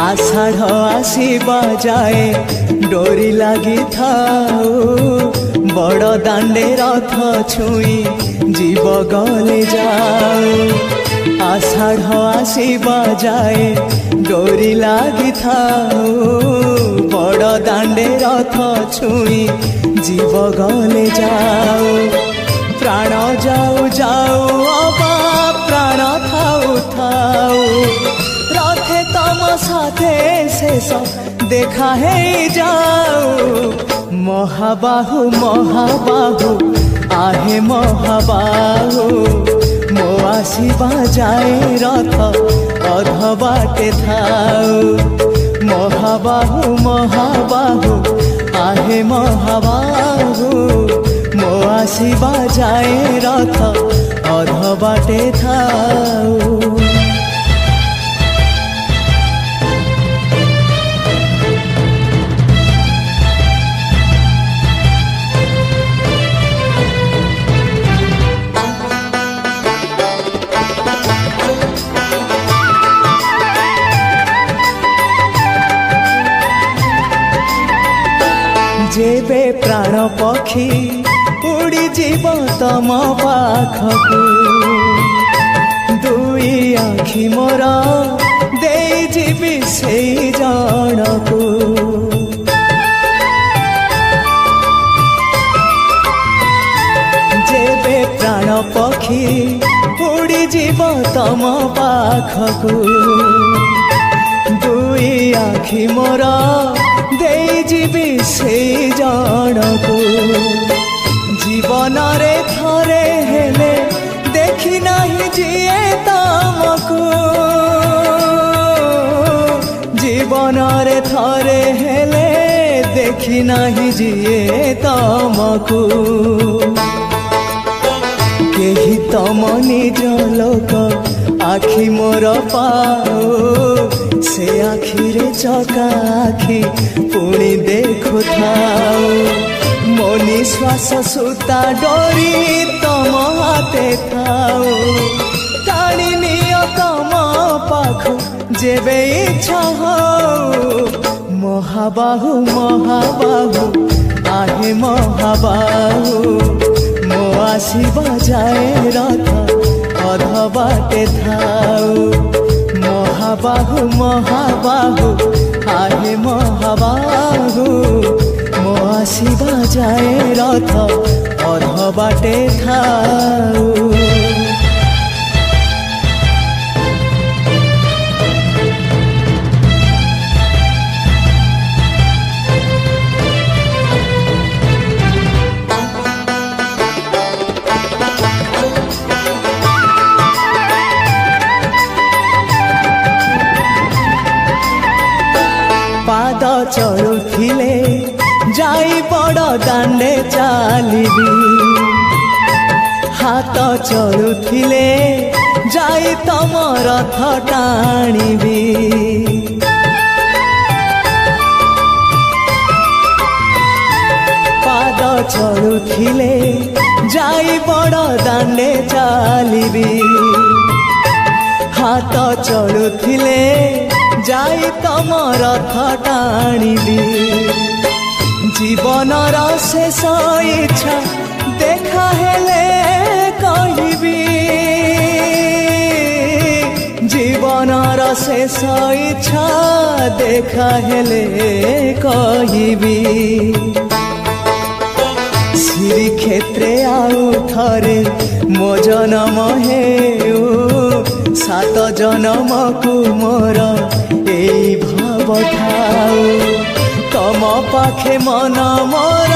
आषाढ़ आसीबा जाए डोरी लगी थाऊ बड़ दांडे रथ छुई जीव गले जाऊ। आषाढ़ आसीबा जाए डोरी लगी थाऊ बड़ दांडे रथ छुई जीव गले जाऊ। प्राण जाऊ जाऊ अबा प्राण थाऊ थाऊ रथे तम साथे शेष देखा है जाऊ। महाबाहु महाबाहु आहे महाबाहु मो आसीबा जाए रथ अध बाटे थाऊ। महाबाहु महाबाहु आहे महाबाहु मो आसीबा जाए रथ अध बाटे थाऊ। जेबे प्राण पक्षी उड़ी जीव तम पाखकू दुई आखि मोर दे जीवी से जनकू। जेबे प्राण पक्षी उड़ी जीव तम पाखकू दुई आखि मोर दे जीवी से जनकू। जीवन रे थरे हेले देखी नहीं जिए तमकू। जीवन रे थरे हेले देखी नहीं जिए तमकू। केही तम निज लोक आखि मोर पाओ से आखि रे चका आखि पुणी देखु थाओ। मो निश्वास सूता डोरी तम हाथे थाओ टाणी नियो तम पाखु जेबे इच्छा हो। महाबाहु महाबाहु आहे महाबाहु मो आसीबा जाए रथ अध बाटे थाऊ। महाबाहु महाबाहु आहे महाबाहु मो आसीबा जाए रथ अध बाटे थाऊ। पाद चलुथिले जाई बड़ दांडे चालिबी। हाथ चलुथिले जाई तम रथ टाणिबी। पाद चलुथिले जाई बड़ दांडे चालिबी। हाथ चलुथिले जाई तम रथ टाणिबी। जीवन शेष इच्छा देखा हेले कहिबी। जीवन शेष इच्छा देखा हेले कहिबी। श्री क्षेत्रे आउ थरे मो जनम हेउ सात जनम को मोर एई भाव थाऊ। तम पाखे मन मोर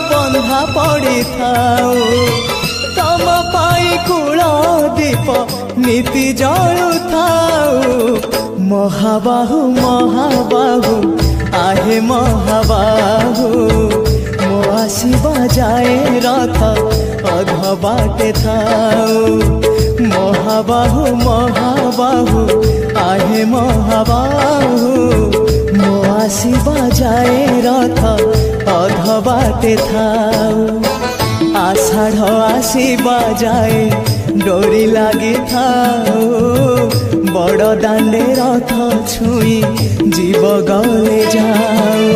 बंधा पड़ी थाऊ। तम पाई कूल दीप नीति जलु थाऊ। महाबाहु महाबाहु आहे महाबाहु मो आसीबा जाए रथ अध बाटे थाऊ। महाबाहु महाबाहु आहे महाबाहु मो आसीबा जाए रथ अध बाटे थाऊ। आषाढ़ आसीबा जाए डोरी लगी थाओ बड़ दांडे रथ छुई जीव गले जाओ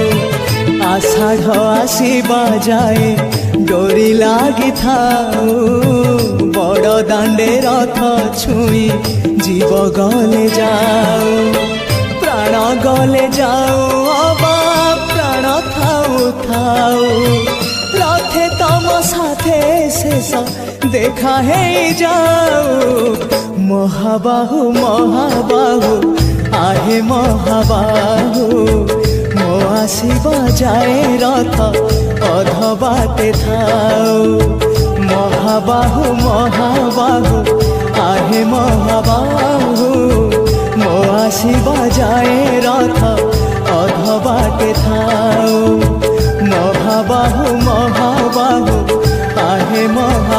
आषाढ़ आसीबा जाए डोरी लगी थाओ बड़ दांडे रथ छुई जीव गले जाओ प्राण गले जाओ अबा प्राण थाऊ थाऊ रथे तम साथे शेष देखा है जाओ महाबाहु महाबाहु आहे महाबाहु मो आसीबा जाए रथ अध बाटे थाओ महाबाहु महाबाहु आहे महाबाहु मो आसीबा जाए रथ अध बाटे थाओ महाबाहु महाबाहु आहे महा